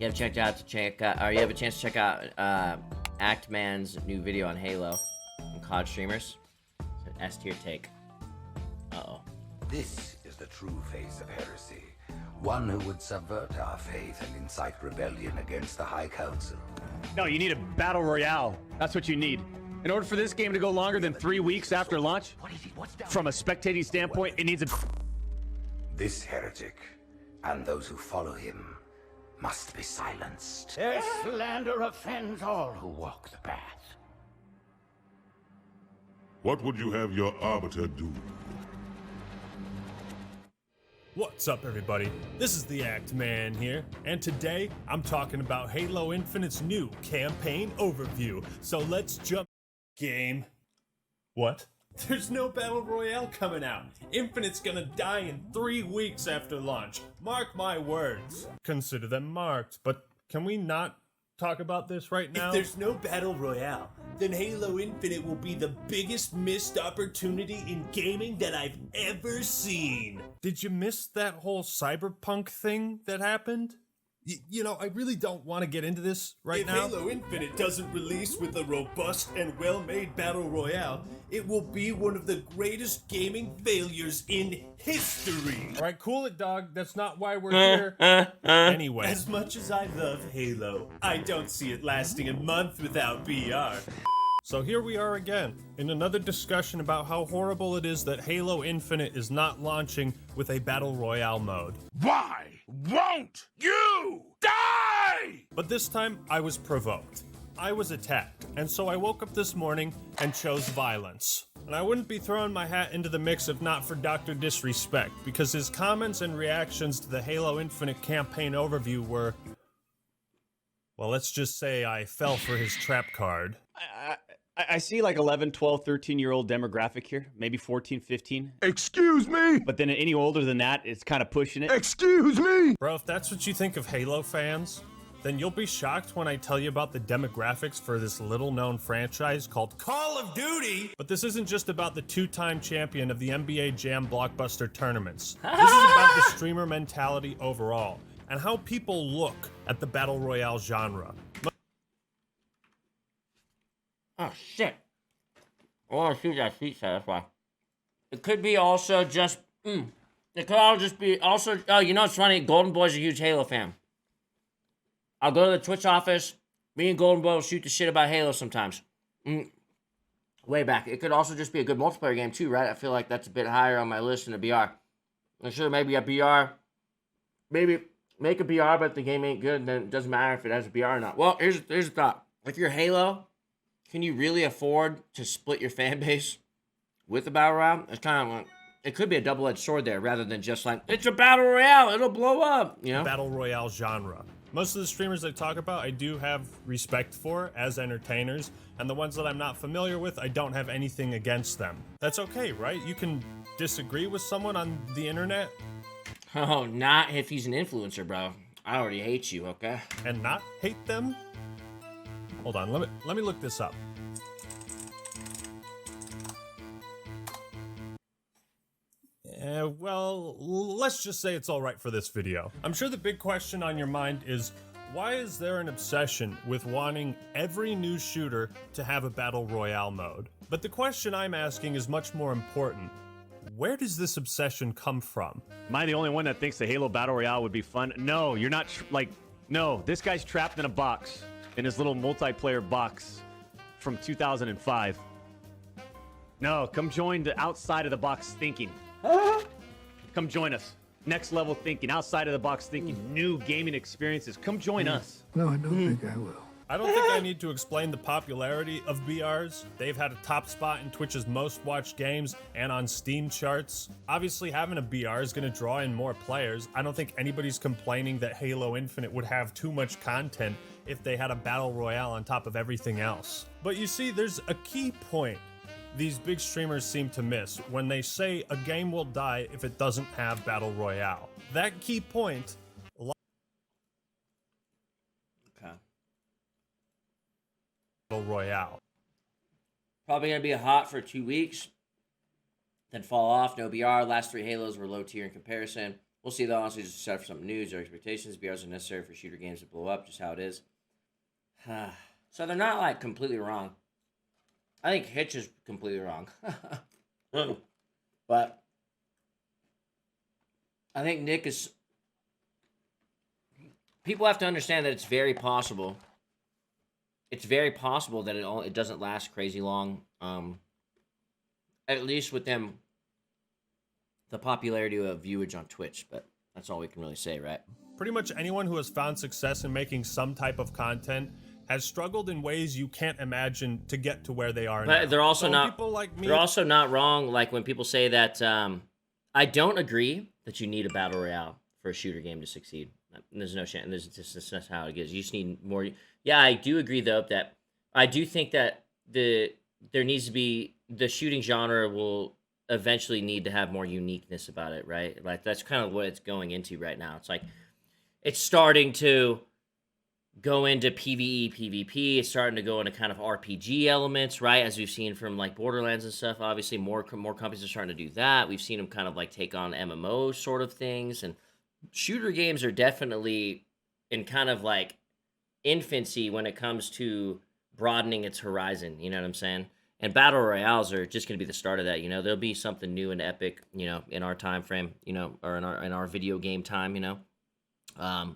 have you have a chance to check out Actman's new video on Halo and COD streamers? It's an S tier take. Uh-oh. This is the true face of heresy. One who would subvert our faith and incite rebellion against the High Council. No, you need a battle royale. That's what you need. In order for this game to go longer than 3 weeks after launch, from a spectating standpoint, it needs a... This heretic, and those who follow him, must be silenced. Their slander offends all who walk the path. What would you have your arbiter do? What's up, everybody? This is the Act Man here, and today I'm talking about Halo Infinite's new campaign overview. So let's jump. Game. What? There's no Battle Royale coming out. Infinite's gonna die in 3 weeks after launch. Mark my words. Consider them marked, but can we not talk about this right now? If there's no Battle Royale, then Halo Infinite will be the biggest missed opportunity in gaming that I've ever seen. Did you miss that whole cyberpunk thing that happened? You know, I really don't want to get into this right now. If Halo Infinite doesn't release with a robust and well-made Battle Royale, it will be one of the greatest gaming failures in history. All right, cool it, dog. That's not why we're here. Anyway, as much as I love Halo, I don't see it lasting a month without BR. So here we are again, in another discussion about how horrible it is that Halo Infinite is not launching with a Battle Royale mode. Why won't you die? But this time, I was provoked. I was attacked, and so I woke up this morning and chose violence. And I wouldn't be throwing my hat into the mix if not for Dr. Disrespect, because his comments and reactions to the Halo Infinite campaign overview were... well, let's just say I fell for his trap card. I see like 11, 12, 13-year-old demographic here. Maybe 14, 15. Excuse me? But then any older than that, it's kind of pushing it. Excuse me? Bro, if that's what you think of Halo fans, then you'll be shocked when I tell you about the demographics for this little-known franchise called Call of Duty. But this isn't just about the two-time champion of the NBA Jam Blockbuster tournaments. This is about the streamer mentality overall, and how people look at the Battle Royale genre. Oh, shit. I want to shoot that seat set, that's why. It could be also just... It could all just be also... Oh, you know what's funny? Golden Boy's a huge Halo fan. I'll go to the Twitch office. Me and Golden Boy will shoot the shit about Halo sometimes. Way back. It could also just be a good multiplayer game too, right? I feel like that's a bit higher on my list than a BR. I'm sure maybe a BR... Maybe make a BR, but the game ain't good, then it doesn't matter if it has a BR or not. Well, here's the thought. If you're Halo... can you really afford to split your fan base with a battle royale? It's kind of like, it could be a double-edged sword there rather than just like, it's a battle royale, it'll blow up, you know? Battle Royale genre. Most of the streamers I talk about, I do have respect for as entertainers, and the ones that I'm not familiar with, I don't have anything against them. That's okay, right? You can disagree with someone on the internet. Oh, not if he's an influencer, bro. I already hate you, okay? And not hate them? Hold on, let me look this up. Well, let's just say it's all right for this video. I'm sure the big question on your mind is, why is there an obsession with wanting every new shooter to have a Battle Royale mode? But the question I'm asking is much more important. Where does this obsession come from? Am I the only one that thinks the Halo Battle Royale would be fun? No, you're not, no, this guy's trapped in a box. In his little multiplayer box from 2005. No, come join the outside of the box thinking. Come join us. Next level thinking, outside of the box thinking, new gaming experiences. Come join us. No, I don't think I will. I don't think I need to explain the popularity of BRs. They've had a top spot in Twitch's most watched games and on Steam charts. Obviously, having a BR is going to draw in more players. I don't think anybody's complaining that Halo Infinite would have too much content if they had a Battle Royale on top of everything else. But you see, there's a key point these big streamers seem to miss when they say a game will die if it doesn't have Battle Royale. That key point... Okay. Battle Royale. Probably going to be hot for 2 weeks. Then fall off, no BR. Last 3 Halos were low tier in comparison. We'll see, though. Honestly, just set for some news or expectations. BRs are necessary for shooter games to blow up, just how it is. So they're not, like, completely wrong. I think Hitch is completely wrong. But I think Nick is... People have to understand that it's very possible. It's very possible that it doesn't last crazy long. At least with them, the popularity of viewage on Twitch. But that's all we can really say, right? Pretty much anyone who has found success in making some type of content has struggled in ways you can't imagine to get to where they are now. But they're also not. People like me, they're also not wrong. Like when people say that, I don't agree that you need a battle royale for a shooter game to succeed. There's no chance. That's how it is. You just need more. Yeah, I do agree though that I do think that there needs to be the shooting genre will eventually need to have more uniqueness about it, right? Like that's kind of what it's going into right now. It's like it's starting to go into PvE, PvP. It's starting to go into kind of RPG elements, right? As we've seen from like Borderlands and stuff. Obviously, more companies are starting to do that. We've seen them kind of like take on MMO sort of things, and shooter games are definitely in kind of like infancy when it comes to broadening its horizon. You know what I'm saying? And battle royales are just going to be the start of that. You know, there'll be something new and epic. You know, in our time frame. You know, or in our video game time. You know,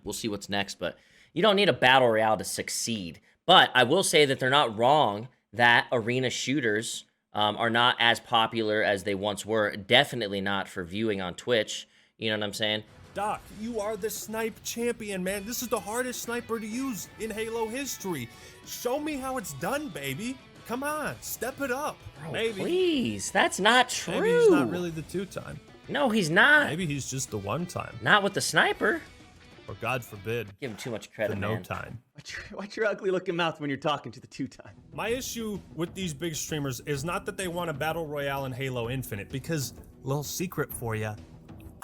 we'll see what's next, but. You don't need a battle royale to succeed. But I will say that they're not wrong that arena shooters are not as popular as they once were. Definitely not for viewing on Twitch. You know what I'm saying? Doc, you are the snipe champion, man. This is the hardest sniper to use in Halo history. Show me how it's done, baby. Come on, step it up. Bro, maybe. Please, that's not true. Maybe he's not really the 2-time. No, he's not. Maybe he's just the 1-time. Not with the sniper. Or God forbid, give him too much credit, the man. no time. Watch your ugly looking mouth when you're talking to the 2-time. My issue with these big streamers is not that they want a battle royale in Halo Infinite, because, little secret for you,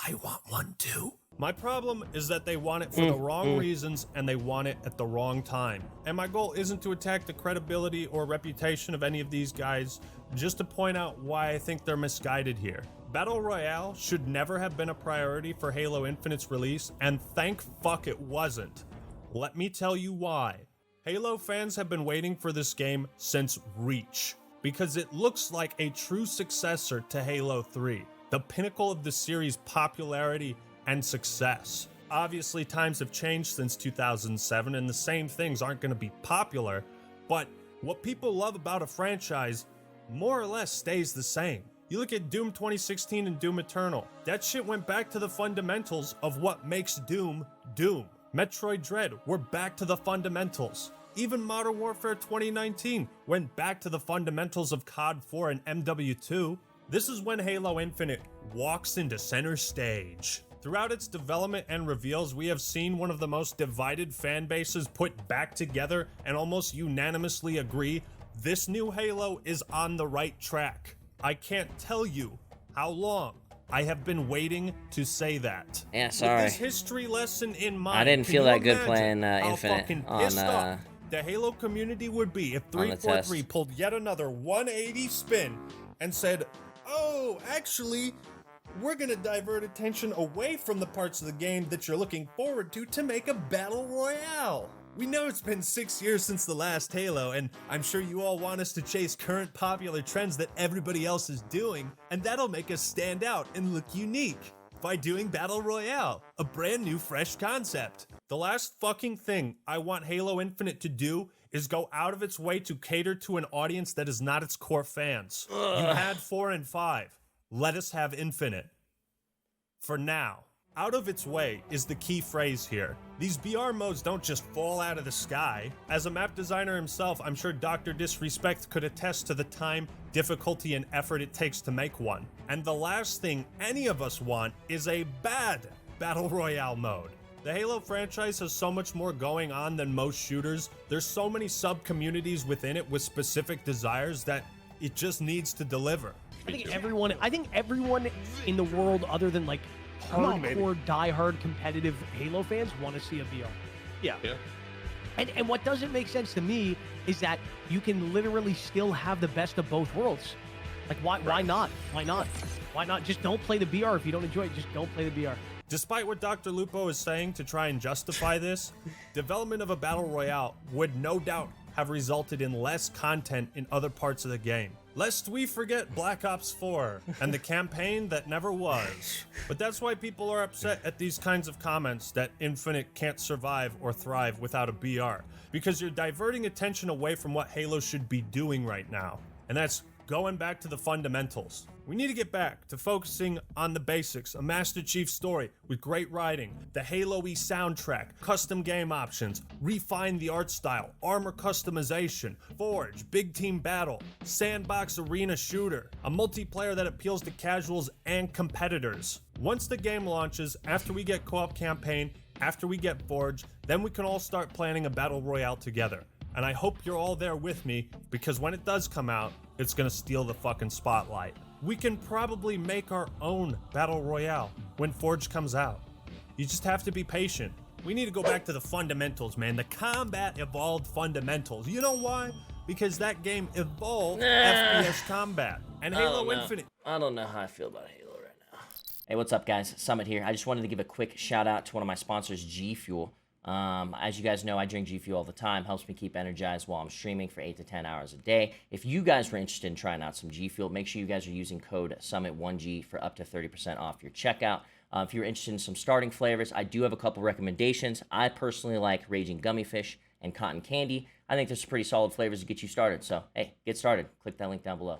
I want one too. My problem is that they want it for the wrong reasons and they want it at the wrong time. And my goal isn't to attack the credibility or reputation of any of these guys, just to point out why I think they're misguided here. Battle Royale should never have been a priority for Halo Infinite's release, and thank fuck it wasn't. Let me tell you why. Halo fans have been waiting for this game since Reach, because it looks like a true successor to Halo 3, the pinnacle of the series' popularity and success. Obviously, times have changed since 2007, and the same things aren't going to be popular, but what people love about a franchise more or less stays the same. You look at Doom 2016 and Doom Eternal. That shit went back to the fundamentals of what makes Doom, Doom. Metroid Dread, we're back to the fundamentals. Even Modern Warfare 2019 went back to the fundamentals of COD 4 and MW2. This is when Halo Infinite walks into center stage. Throughout its development and reveals, we have seen one of the most divided fan bases put back together and almost unanimously agree this new Halo is on the right track. I can't tell you how long I have been waiting to say that. Yeah, sorry. With this history lesson in mind, I didn't feel that good playing how Infinite fucking on pissed off the Halo community would be if 343 pulled yet another 180 spin and said, oh, actually, we're gonna divert attention away from the parts of the game that you're looking forward to make a battle royale. We know it's been 6 years since the last Halo, and I'm sure you all want us to chase current popular trends that everybody else is doing, and that'll make us stand out and look unique by doing Battle Royale, a brand new, fresh concept. The last fucking thing I want Halo Infinite to do is go out of its way to cater to an audience that is not its core fans. You had 4 and 5. Let us have Infinite. For now. Out of its way is the key phrase here. These BR modes don't just fall out of the sky. As a map designer himself, I'm sure Dr. Disrespect could attest to the time, difficulty, and effort it takes to make one. And the last thing any of us want is a bad Battle Royale mode. The Halo franchise has so much more going on than most shooters. There's so many sub-communities within it with specific desires that it just needs to deliver. I think everyone in the world other than like hardcore, diehard, competitive Halo fans want to see a VR. Yeah. And what doesn't make sense to me is that you can literally still have the best of both worlds. Like, why not? Why not? Why not? Just don't play the BR if you don't enjoy it. Just don't play the BR. Despite what Dr. Lupo is saying to try and justify this, development of a battle royale would no doubt have resulted in less content in other parts of the game. Lest we forget Black Ops 4 and the campaign that never was. But that's why people are upset at these kinds of comments that Infinite can't survive or thrive without a BR. Because you're diverting attention away from what Halo should be doing right now. And that's going back to the fundamentals. We need to get back to focusing on the basics, a Master Chief story with great writing, the Halo-y soundtrack, custom game options, refine the art style, armor customization, Forge, big team battle, sandbox arena shooter, a multiplayer that appeals to casuals and competitors. Once the game launches, after we get co-op campaign, after we get Forge, then we can all start planning a battle royale together. And I hope you're all there with me, because when it does come out, it's gonna steal the fucking spotlight. We can probably make our own battle royale when Forge comes out. You just have to be patient. We need to go back to the fundamentals, man. The combat evolved fundamentals. You know why? Because that game evolved FPS combat. And Halo Infinite. I don't know how I feel about Halo right now. Hey, what's up, guys? Summit here. I just wanted to give a quick shout out to one of my sponsors, G Fuel. As you guys know, I drink G Fuel all the time. Helps me keep energized while I'm streaming for 8 to 10 hours a day. If you guys were interested in trying out some G Fuel, make sure you guys are using code Summit1G for up to 30% off your checkout. If you're interested in some starting flavors, I do have a couple recommendations. I personally like Raging Gummy Fish and Cotton Candy. I think there's some pretty solid flavors to get you started. So, hey, get started. Click that link down below.